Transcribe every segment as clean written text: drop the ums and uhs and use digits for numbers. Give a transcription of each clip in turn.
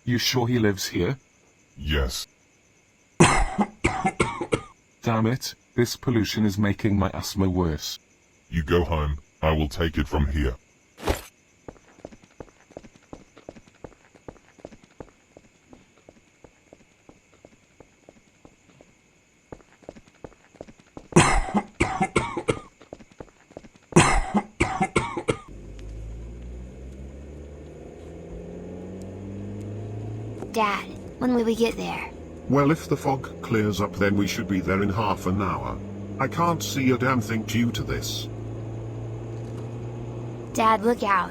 You sure he lives here? Yes. Damn it, this pollution is making my asthma worse. You go home. I will take it from here. Dad, when will we get there? Well, if the fog clears up, then we should be there in half an hour. I can't see a damn thing due to this. Dad, look out.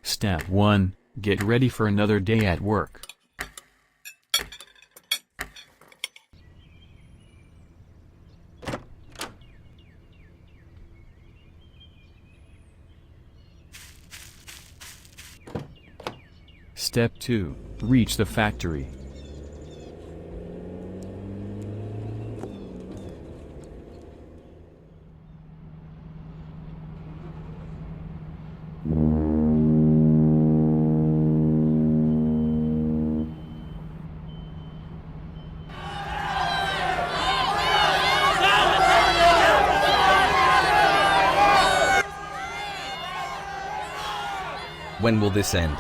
Step 1. Get ready for another day at work. Step 2. Reach the factory. When will this end?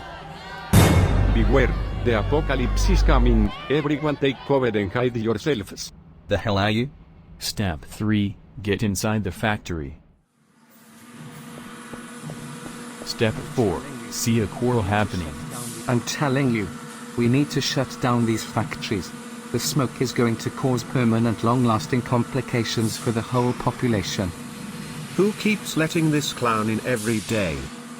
Beware, the apocalypse is coming. Everyone take cover and hide yourselves. The hell are you? Step 3. Get inside the factory. Step 4. See a quarrel happening. I'm telling you, we need to shut down these factories. The smoke is going to cause permanent long-lasting complications for the whole population. Who keeps letting this clown in every day?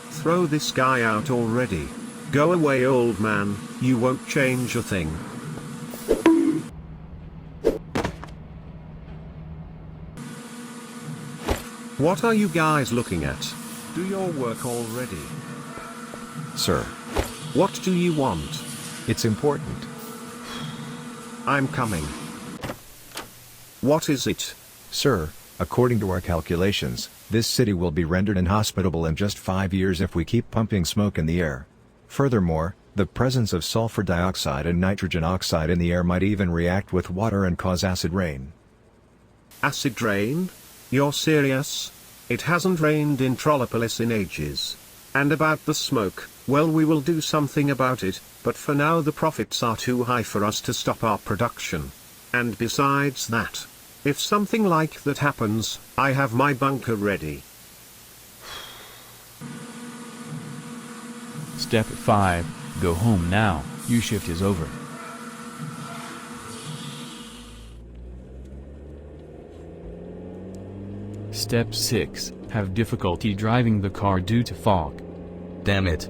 Throw this guy out already. Go away, old man, you won't change a thing. What are you guys looking at? Do your work already. Sir. What do you want? It's important. I'm coming. What is it? Sir, according to our calculations, this city will be rendered inhospitable in just 5 years if we keep pumping smoke in the air. Furthermore, the presence of sulfur dioxide and nitrogen oxide in the air might even react with water and cause acid rain. Acid rain? You're serious? It hasn't rained in Trollopolis in ages. And about the smoke, well, we will do something about it, but for now the profits are too high for us to stop our production. And besides that, if something like that happens, I have my bunker ready. Step 5. Go home now, your shift is over. Step 6. Have difficulty driving the car due to fog. Damn it.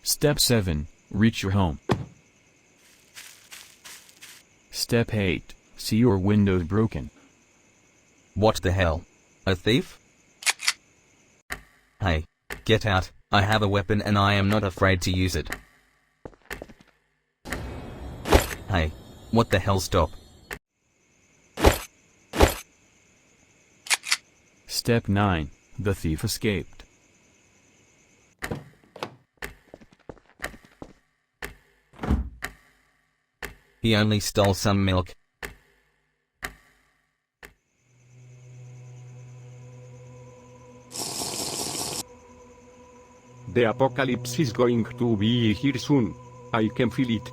Step 7. Reach your home. Step 8. See your windows broken. What the hell? A thief? Hey, get out. I have a weapon and I am not afraid to use it. Hey, what the hell, stop. Step 9. The thief escaped. He only stole some milk. The apocalypse is going to be here soon. I can feel it.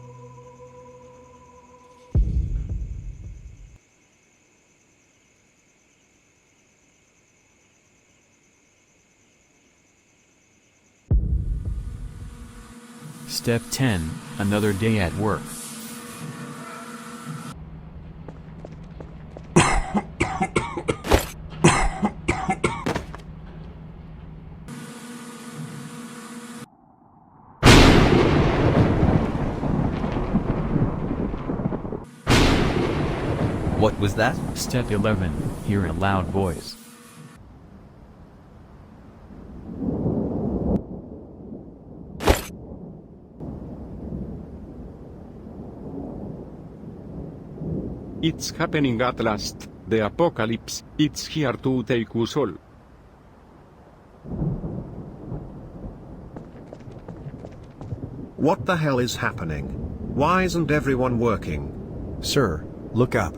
Step 10. Another day at work. What was that? Step 11, hear a loud voice. It's happening at last. The apocalypse, it's here to take us all. What the hell is happening? Why isn't everyone working? Sir, look up.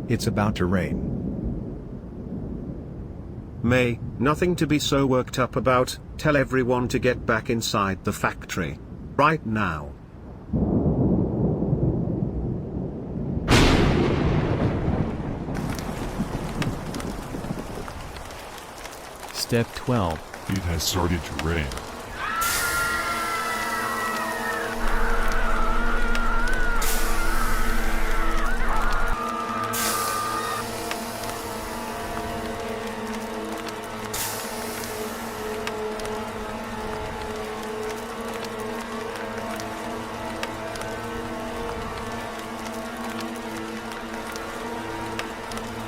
It's about to rain. May, nothing to be so worked up about. Tell everyone to get back inside the factory. Right now. Step 12, It has started to rain.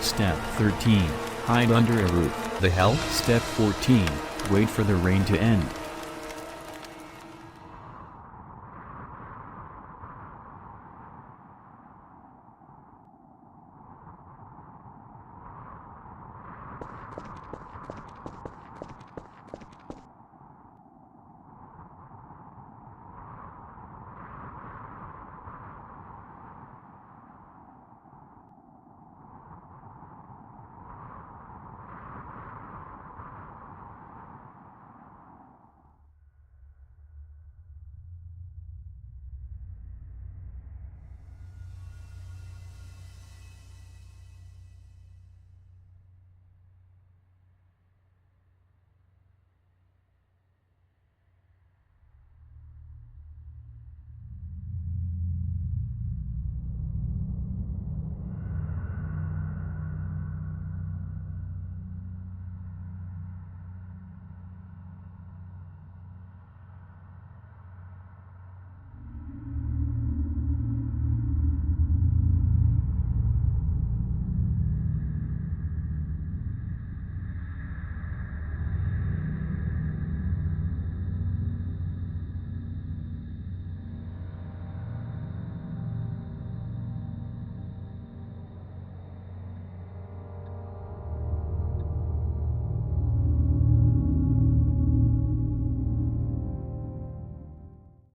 Step 13, hide under a roof. The hell? Step 14, wait for the rain to end.